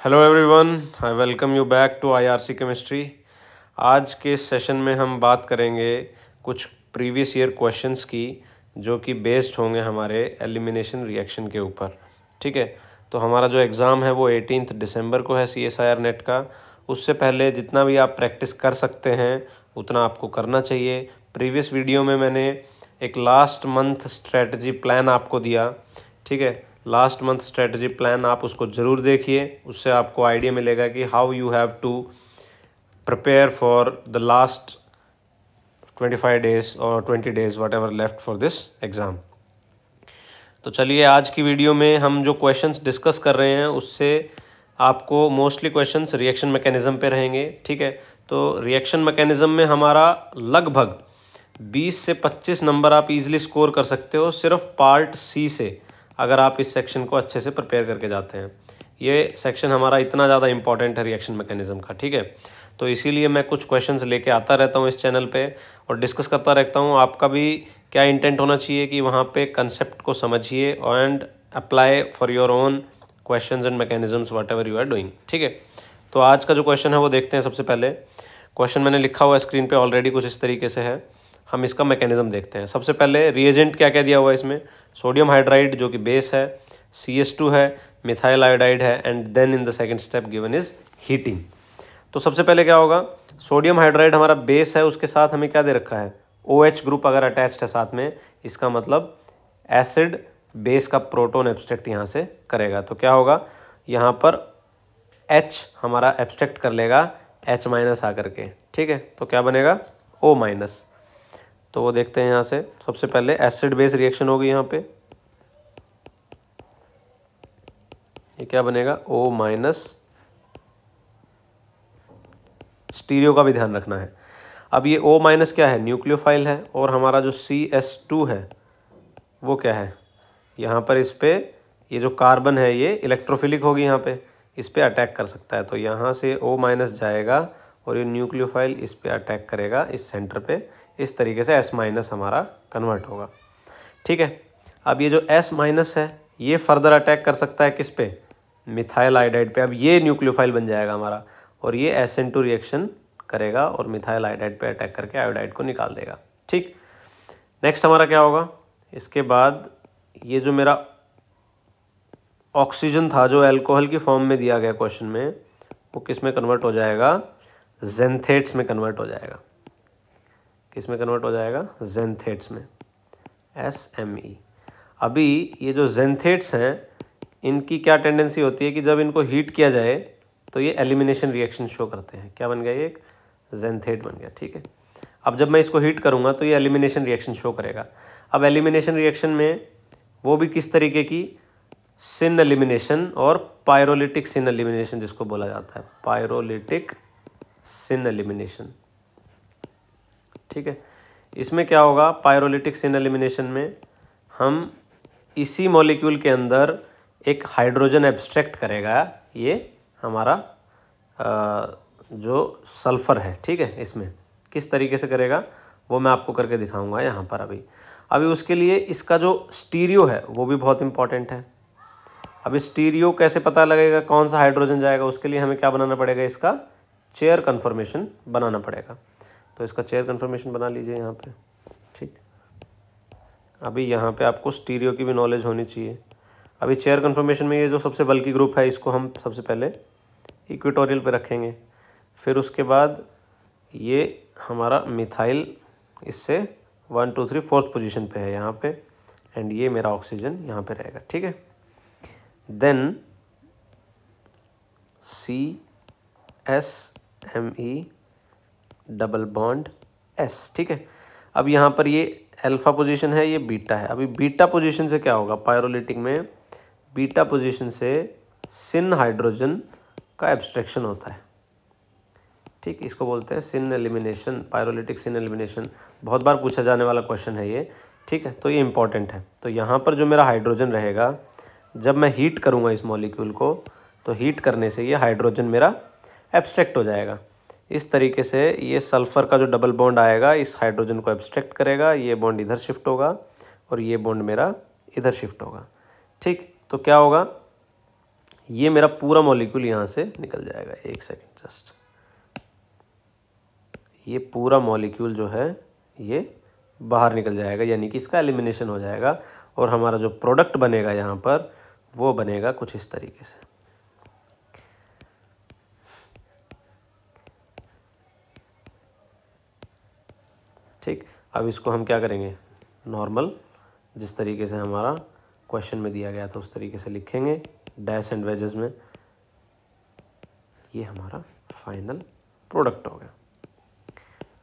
Hello everyone, I welcome you back to IRC chemistry. आज के session में हम बात करेंगे कुछ प्रीवियस ईयर क्वेश्चंस की जो कि बेस्ड होंगे हमारे एलिमिनेशन रिएक्शन के ऊपर। ठीक है, तो हमारा जो एग्ज़ाम है वो 18 दिसंबर को है CSIR नेट का। उससे पहले जितना भी आप प्रैक्टिस कर सकते हैं उतना आपको करना चाहिए। प्रीवियस वीडियो में मैंने एक लास्ट मंथ स्ट्रेटजी प्लान आपको दिया। ठीक है, लास्ट मंथ स्ट्रेटजी प्लान आप उसको ज़रूर देखिए, उससे आपको आइडिया मिलेगा कि how you have to prepare for the last 25 days और 20 days whatever left for this exam. तो चलिए, आज की वीडियो में हम जो क्वेश्चंस डिस्कस कर रहे हैं उससे आपको मोस्टली क्वेश्चंस रिएक्शन मैकेनिज़्म पे रहेंगे। ठीक है, तो रिएक्शन मैकेनिज़्म में हमारा लगभग 20 से 25 नंबर आप इजीली स्कोर कर सकते हो सिर्फ पार्ट सी से, अगर आप इस सेक्शन को अच्छे से प्रिपेयर करके जाते हैं। ये सेक्शन हमारा इतना ज़्यादा इंपॉर्टेंट है रिएक्शन मैकेनिज़्म का। ठीक है, तो इसीलिए मैं कुछ क्वेश्चंस लेके आता रहता हूँ इस चैनल पे और डिस्कस करता रहता हूँ। आपका भी क्या इंटेंट होना चाहिए कि वहाँ पे कंसेप्ट को समझिए and apply for your own questions and mechanisms whatever you are doing. ठीक है, तो आज का जो क्वेश्चन है वो देखते हैं। सबसे पहले क्वेश्चन मैंने लिखा हुआ है स्क्रीन पे ऑलरेडी, कुछ इस तरीके से है। हम इसका मैकेनिज़्म देखते हैं। सबसे पहले रिएजेंट क्या क्या दिया हुआ है इसमें। सोडियम हाइड्राइड जो कि बेस है, CS2 है, मिथाइल आयोडाइड है, and then in the second step given is heating. तो सबसे पहले क्या होगा, सोडियम हाइड्राइड हमारा बेस है, उसके साथ हमें क्या दे रखा है, OH ग्रुप अगर अटैच्ड है साथ में, इसका मतलब एसिड बेस का प्रोटोन एब्स्ट्रैक्ट यहाँ से करेगा। तो क्या होगा, यहाँ पर H हमारा एब्स्ट्रैक्ट कर लेगा H- आकर के। ठीक है, तो क्या बनेगा O-। तो वो देखते हैं यहाँ से। सबसे पहले एसिड बेस रिएक्शन होगी यहाँ पे, ये क्या बनेगा O-। स्टीरियो का भी ध्यान रखना है। अब ये O- क्या है, न्यूक्लियोफाइल है, और हमारा जो CS2 है वो क्या है, यहाँ पर इस पे ये जो कार्बन है ये इलेक्ट्रोफिलिक होगी, यहाँ पे इस पे अटैक कर सकता है। तो यहाँ से O- जाएगा और ये न्यूक्लियोफाइल इस पे अटैक करेगा, इस सेंटर पे। इस तरीके से S- हमारा कन्वर्ट होगा। ठीक है, अब ये जो S- है ये फर्दर अटैक कर सकता है किस पे, मिथाइल आयोडाइड पे। अब ये न्यूक्लियोफाइल बन जाएगा हमारा, और ये SN2 रिएक्शन करेगा और मिथाइल आयोडाइड पे अटैक करके आयोडाइड को निकाल देगा। ठीक, नेक्स्ट हमारा क्या होगा, इसके बाद ये जो मेरा ऑक्सीजन था जो अल्कोहल की फॉर्म में दिया गया क्वेश्चन में, वो किस में कन्वर्ट हो जाएगा, जेंथेट्स में कन्वर्ट हो जाएगा। किस में कन्वर्ट हो जाएगा, जेंथेट्स में, SME। अभी ये जो जेंथेट्स हैं इनकी क्या टेंडेंसी होती है कि जब इनको हीट किया जाए तो ये एलिमिनेशन रिएक्शन शो करते हैं। क्या बन गया, ये एक जेंथेट बन गया। ठीक है, अब जब मैं इसको हीट करूँगा तो ये एलिमिनेशन रिएक्शन शो करेगा। अब एलिमिनेशन रिएक्शन में वो भी किस तरीके की, सिन एलिमिनेशन और पायरोलिटिक सिन एलिमिनेशन जिसको बोला जाता है, पायरोलिटिक सिन एलिमिनेशन। ठीक है, इसमें क्या होगा, पायरोलिटिक सिन एलिमिनेशन में हम इसी मॉलिक्यूल के अंदर एक हाइड्रोजन एब्स्ट्रैक्ट करेगा ये हमारा जो सल्फ़र है। ठीक है, इसमें किस तरीके से करेगा वो मैं आपको करके दिखाऊंगा यहाँ पर। अभी उसके लिए इसका जो स्टीरियो है वो भी बहुत इंपॉर्टेंट है। अभी स्टीरियो कैसे पता लगेगा कौन सा हाइड्रोजन जाएगा, उसके लिए हमें क्या बनाना पड़ेगा, इसका चेयर कन्फर्मेशन बनाना पड़ेगा। तो इसका चेयर कन्फर्मेशन बना लीजिए यहाँ पे। ठीक, अभी यहाँ पे आपको स्टीरियो की भी नॉलेज होनी चाहिए। अभी चेयर कन्फर्मेशन में ये जो सबसे बल्कि ग्रुप है इसको हम सबसे पहले इक्वेटोरियल पे रखेंगे, फिर उसके बाद ये हमारा मिथाइल इससे 1 2 3 4th पोजीशन पे है यहाँ पे, एंड ये मेरा ऑक्सीजन यहाँ पे रहेगा। ठीक है, then CSME double bond S। ठीक है, अब यहाँ पर ये अल्फा पोजीशन है, ये बीटा है। अभी बीटा पोजीशन से क्या होगा, पायरोलिटिक में बीटा पोजीशन से सिन हाइड्रोजन का एब्स्ट्रैक्शन होता है। ठीक, इसको बोलते हैं सिन एलिमिनेशन, पायरोलिटिक सिन एलिमिनेशन। बहुत बार पूछा जाने वाला क्वेश्चन है ये। ठीक है, तो ये इंपॉर्टेंट है। तो यहाँ पर जो मेरा हाइड्रोजन रहेगा, जब मैं हीट करूँगा इस मॉलिक्यूल को, तो हीट करने से ये हाइड्रोजन मेरा एब्स्ट्रैक्ट हो जाएगा। इस तरीके से ये सल्फ़र का जो डबल बॉन्ड आएगा इस हाइड्रोजन को एब्स्ट्रैक्ट करेगा, ये बॉन्ड इधर शिफ्ट होगा और ये बॉन्ड मेरा इधर शिफ्ट होगा। ठीक, तो क्या होगा, ये मेरा पूरा मॉलिक्यूल यहाँ से निकल जाएगा। एक सेकेंड जस्ट, ये पूरा मॉलिक्यूल जो है ये बाहर निकल जाएगा, यानी कि इसका एलिमिनेशन हो जाएगा और हमारा जो प्रोडक्ट बनेगा यहाँ पर वो बनेगा कुछ इस तरीके से। ठीक, अब इसको हम क्या करेंगे, नॉर्मल जिस तरीके से हमारा क्वेश्चन में दिया गया था उस तरीके से लिखेंगे, डैश एंड वेजेस में। ये हमारा फाइनल प्रोडक्ट हो गया।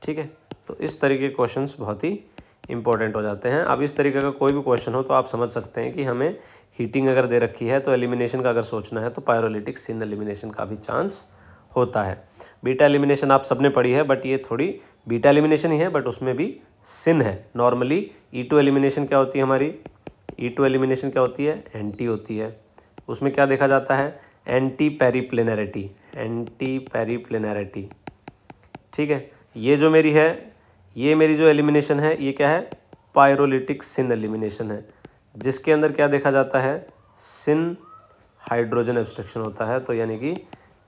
ठीक है, तो इस तरीके के क्वेश्चंस बहुत ही इंपॉर्टेंट हो जाते हैं। अब इस तरीके का कोई भी क्वेश्चन हो तो आप समझ सकते हैं कि हमें हीटिंग अगर दे रखी है तो एलिमिनेशन का अगर सोचना है तो पायरोलिटिक सिन एलिमिनेशन का भी चांस होता है। बीटा एलिमिनेशन आप सबने पढ़ी है, बट ये थोड़ी बीटा एलिमिनेशन ही है, बट उसमें भी सिन है। नॉर्मली E2 एलिमिनेशन क्या होती है हमारी, E2 एलिमिनेशन क्या होती है, एंटी होती है। उसमें क्या देखा जाता है, एंटी पेरिप्लेनैरिटी, एंटी पेरिप्लेनैरिटी। ठीक है, ये जो मेरी है, ये मेरी जो एलिमिनेशन है ये क्या है, पायरोलिटिक सिन एलिमिनेशन है, जिसके अंदर क्या देखा जाता है, सिन हाइड्रोजन एब्स्ट्रक्शन होता है। तो यानी कि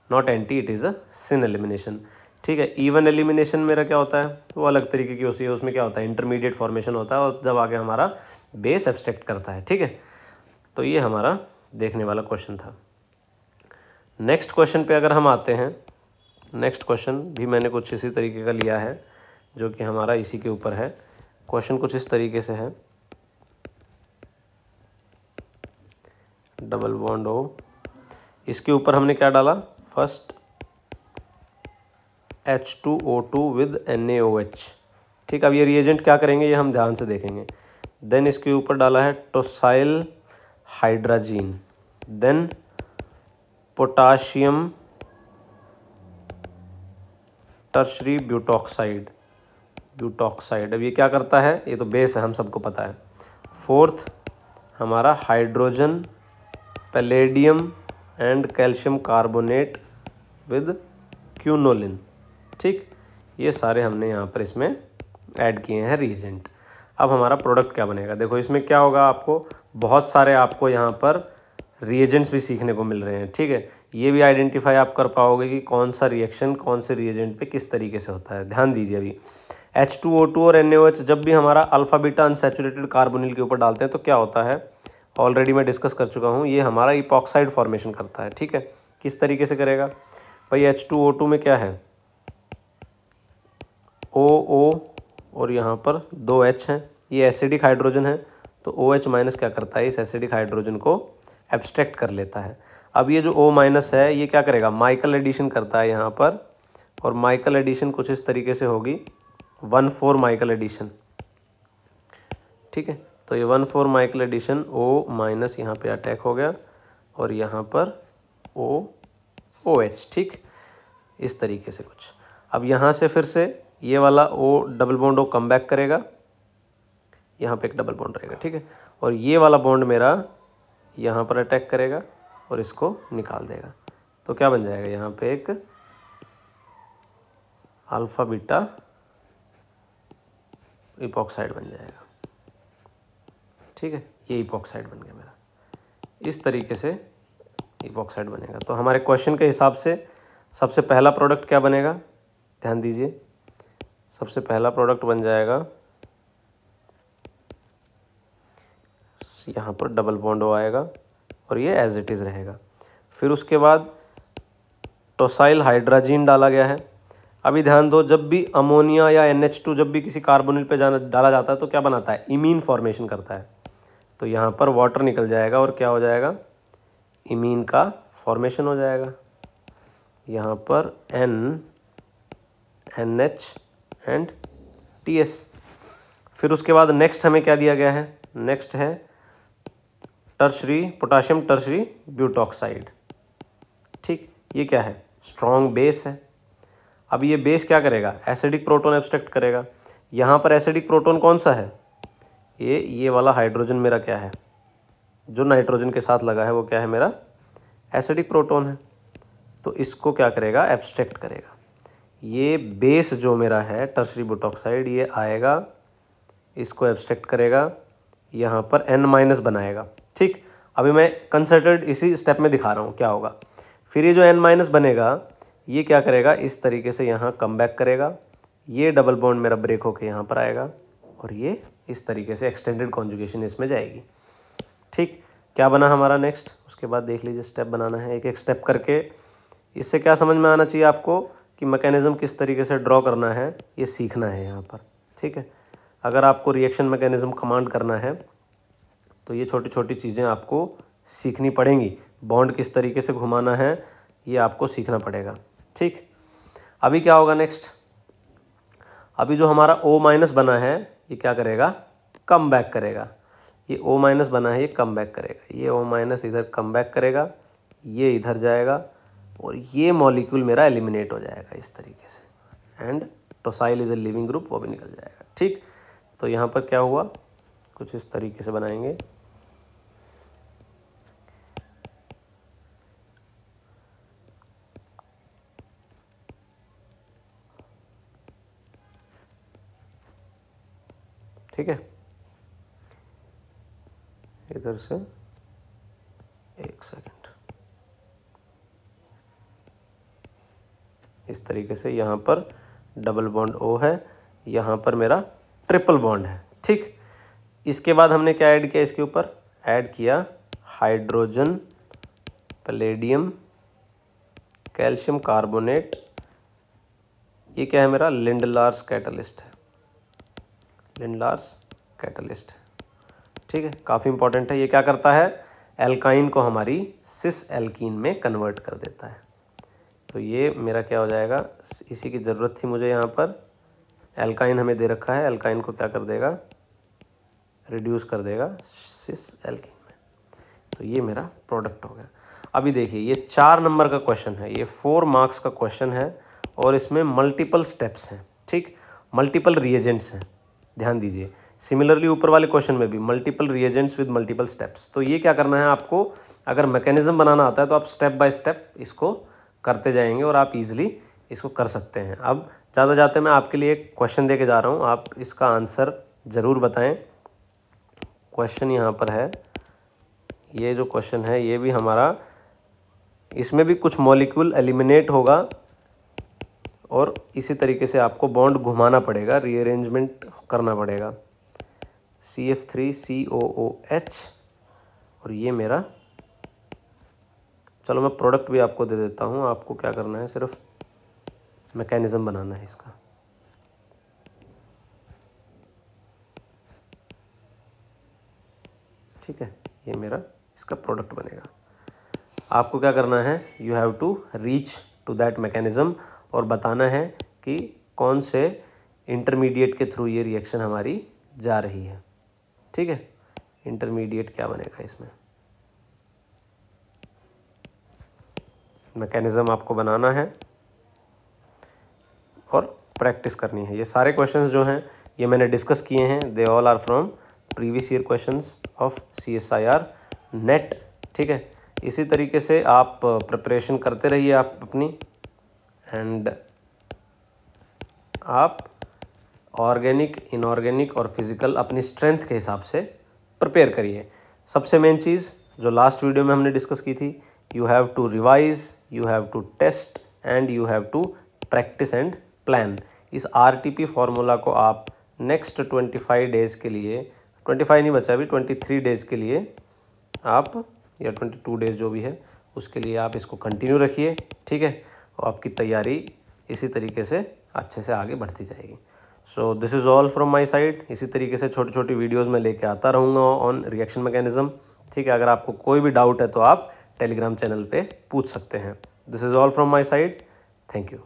not anti, it is a syn elimination. ठीक है, इवन एलिमिनेशन मेरा क्या होता है, वो अलग तरीके की होती है। उसमें क्या होता है, इंटरमीडिएट फॉर्मेशन होता है और जब आगे हमारा बेस एब्स्ट्रैक्ट करता है। ठीक है, तो ये हमारा देखने वाला क्वेश्चन था। नेक्स्ट क्वेश्चन पे अगर हम आते हैं, नेक्स्ट क्वेश्चन भी मैंने कुछ इसी तरीके का लिया है जो कि हमारा इसी के ऊपर है। क्वेश्चन कुछ इस तरीके से है, डबल बॉन्ड O, इसके ऊपर हमने क्या डाला, फर्स्ट H2O2 विद NaOH। ठीक, अब ये रिएजेंट क्या करेंगे ये हम ध्यान से देखेंगे। देन इसके ऊपर डाला है tosyl hydrazine, then potassium tertiary butoxide, butoxide. अब ये क्या करता है, ये तो बेस है, हम सबको पता है। फोर्थ हमारा hydrogen palladium and calcium carbonate with quinoline. ठीक, ये सारे हमने यहाँ पर इसमें ऐड किए हैं रिएजेंट। अब हमारा प्रोडक्ट क्या बनेगा, देखो इसमें क्या होगा, आपको बहुत सारे आपको यहाँ पर रिएजेंट्स भी सीखने को मिल रहे हैं। ठीक है, ये भी आइडेंटिफाई आप कर पाओगे कि कौन सा रिएक्शन कौन से रिएजेंट पे किस तरीके से होता है। ध्यान दीजिए, अभी H2O2 और NaOH जब भी हमारा अल्फा बीटा अनसैचुरेटेड कार्बोनिल के ऊपर डालते हैं तो क्या होता है, ऑलरेडी मैं डिस्कस कर चुका हूँ, ये हमारा इपॉक्साइड फॉर्मेशन करता है। ठीक है, किस तरीके से करेगा भाई, H2O2 में क्या है, OO और यहाँ पर 2H हैं, ये एसिडिक हाइड्रोजन है, तो OH माइनस क्या करता है, इस एसिडिक हाइड्रोजन को एब्स्ट्रैक्ट कर लेता है। अब ये जो O माइनस है ये क्या करेगा, माइकल एडिशन करता है यहाँ पर, और माइकल एडिशन कुछ इस तरीके से होगी, 1,4 माइकल एडिशन। ठीक है, तो ये 1,4 माइकल एडिशन O माइनस यहाँ पे अटैक हो गया और यहाँ पर OH। ठीक, इस तरीके से कुछ। अब यहाँ से फिर से ये वाला O double bond O come back करेगा, यहाँ पे एक डबल बॉन्ड रहेगा। ठीक है, और ये वाला बॉन्ड मेरा यहाँ पर अटैक करेगा और इसको निकाल देगा, तो क्या बन जाएगा, यहाँ पे एक अल्फा बीटा इपॉक्साइड बन जाएगा। ठीक है, ये इपॉक्साइड बन गया मेरा, इस तरीके से इपॉक्साइड बनेगा। तो हमारे क्वेश्चन के हिसाब से सबसे पहला प्रोडक्ट क्या बनेगा, ध्यान दीजिए, सबसे पहला प्रोडक्ट बन जाएगा, यहाँ पर डबल बॉन्ड O आएगा और ये एज इट इज़ रहेगा। फिर उसके बाद टोसाइल हाइड्राजीन डाला गया है। अभी ध्यान दो, जब भी अमोनिया या NH2 जब भी किसी कार्बोनिल पे डाला जाता है तो क्या बनाता है, इमीन फॉर्मेशन करता है। तो यहाँ पर वाटर निकल जाएगा और क्या हो जाएगा, इमीन का फॉर्मेशन हो जाएगा। यहाँ पर NH एंड TS। फिर उसके बाद नेक्स्ट हमें क्या दिया गया है, नेक्स्ट है टर्शरी पोटाशियम टर्शरी ब्यूटॉक्साइड। ठीक, ये क्या है, स्ट्रॉन्ग बेस है। अब ये बेस क्या करेगा, एसिडिक प्रोटॉन एब्स्ट्रैक्ट करेगा। यहाँ पर एसिडिक प्रोटॉन कौन सा है, ये वाला हाइड्रोजन मेरा क्या है, जो नाइट्रोजन के साथ लगा है वो क्या है, मेरा एसिडिक प्रोटॉन है। तो इसको क्या करेगा, एब्स्ट्रैक्ट करेगा। ये बेस जो मेरा है टर्शरी ब्यूटॉक्साइड, ये आएगा, इसको एब्स्ट्रैक्ट करेगा, यहाँ पर N- बनाएगा। ठीक, अभी मैं कंसर्टेड इसी स्टेप में दिखा रहा हूँ क्या होगा। फिर ये जो N- बनेगा ये क्या करेगा, इस तरीके से यहाँ कम बैक करेगा, ये डबल बॉन्ड मेरा ब्रेक होके यहाँ पर आएगा और ये इस तरीके से एक्सटेंडेड कॉन्जुगेशन इसमें जाएगी। ठीक, क्या बना हमारा नेक्स्ट, उसके बाद देख लीजिए स्टेप बनाना है एक एक स्टेप करके। इससे क्या समझ में आना चाहिए आपको कि मैकेनिज़्म किस तरीके से ड्रॉ करना है, ये सीखना है यहाँ पर। ठीक है, अगर आपको रिएक्शन मैकेनिज़्म कमांड करना है तो ये छोटी छोटी चीज़ें आपको सीखनी पड़ेंगी। बॉन्ड किस तरीके से घुमाना है ये आपको सीखना पड़ेगा। ठीक, अभी क्या होगा नेक्स्ट, अभी जो हमारा O- बना है ये क्या करेगा, कम बैक करेगा। ये O- बना है ये कम बैक करेगा, ये O- इधर कम बैक करेगा, ये इधर जाएगा और ये मॉलिक्यूल मेरा एलिमिनेट हो जाएगा इस तरीके से, and tosyl is a leaving group, वो भी निकल जाएगा। ठीक, तो यहाँ पर क्या हुआ, कुछ इस तरीके से बनाएंगे। ठीक है, इधर से एक सेकंड, इस तरीके से यहाँ पर डबल बॉन्ड O है, यहाँ पर मेरा ट्रिपल बॉन्ड है। ठीक, इसके बाद हमने क्या ऐड किया, इसके ऊपर ऐड किया हाइड्रोजन, पैलेडियम, कैल्शियम कार्बोनेट। ये क्या है मेरा, लिंडलार्स कैटलिस्ट है, लिंडलार्स कैटलिस्ट है। ठीक है, काफ़ी इंपॉर्टेंट है। ये क्या करता है, एल्काइन को हमारी सिस एल्कीन में कन्वर्ट कर देता है। तो ये मेरा क्या हो जाएगा, इसी की ज़रूरत थी मुझे। यहाँ पर एल्काइन हमें दे रखा है, एल्काइन को क्या कर देगा, रिड्यूस कर देगा सिस एल्कीन में। तो ये मेरा प्रोडक्ट हो गया। अभी देखिए ये 4 नंबर का क्वेश्चन है, ये 4 मार्क्स का क्वेश्चन है और इसमें मल्टीपल स्टेप्स हैं। ठीक, मल्टीपल रिएजेंट्स हैं, ध्यान दीजिए। सिमिलरली ऊपर वाले क्वेश्चन में भी multiple reagents with multiple steps. तो ये क्या करना है आपको, अगर मैकेनिज्म बनाना आता है तो आप स्टेप बाय स्टेप इसको करते जाएंगे और आप इजीली इसको कर सकते हैं। अब ज़्यादा जाते मैं आपके लिए एक क्वेश्चन दे के जा रहा हूँ, आप इसका आंसर ज़रूर बताएं। क्वेश्चन यहाँ पर है, ये जो क्वेश्चन है ये भी हमारा, इसमें भी कुछ मॉलिक्यूल एलिमिनेट होगा और इसी तरीके से आपको बॉन्ड घुमाना पड़ेगा, रीअरेंजमेंट करना पड़ेगा। CF3COOH और ये मेरा, चलो मैं प्रोडक्ट भी आपको दे देता हूँ। आपको क्या करना है, सिर्फ मैकेनिज़्म बनाना है इसका। ठीक है, ये मेरा इसका प्रोडक्ट बनेगा। आपको क्या करना है, you have to reach to that mechanism और बताना है कि कौन से इंटरमीडिएट के थ्रू ये रिएक्शन हमारी जा रही है। ठीक है, इंटरमीडिएट क्या बनेगा इसमें, मैकेनिज़्म आपको बनाना है और प्रैक्टिस करनी है। ये सारे क्वेश्चंस जो हैं ये मैंने डिस्कस किए हैं, they all are from previous year questions of CSIR NET. ठीक है, इसी तरीके से आप प्रिपरेशन करते रहिए आप अपनी, एंड आप ऑर्गेनिक, इनऑर्गेनिक और फिज़िकल अपनी स्ट्रेंथ के हिसाब से प्रिपेयर करिए। सबसे मेन चीज़ जो लास्ट वीडियो में हमने डिस्कस की थी, you have to revise, you have to test and you have to practice and plan. इस RTP फार्मूला को आप नेक्स्ट 25 डेज़ के लिए, 25 नहीं बचा अभी, 23 डेज़ के लिए आप, या 22 डेज़ जो भी है उसके लिए आप इसको कंटिन्यू रखिए। ठीक है, और आपकी तैयारी इसी तरीके से अच्छे से आगे बढ़ती जाएगी। So this is all from my side. इसी तरीके से छोटी छोटी वीडियोस में लेके आता रहूँगा ऑन रिएक्शन मैकेनिज़्म। ठीक है, अगर आपको कोई भी डाउट है तो आप टेलीग्राम चैनल पे पूछ सकते हैं। This is all from my side, thank you.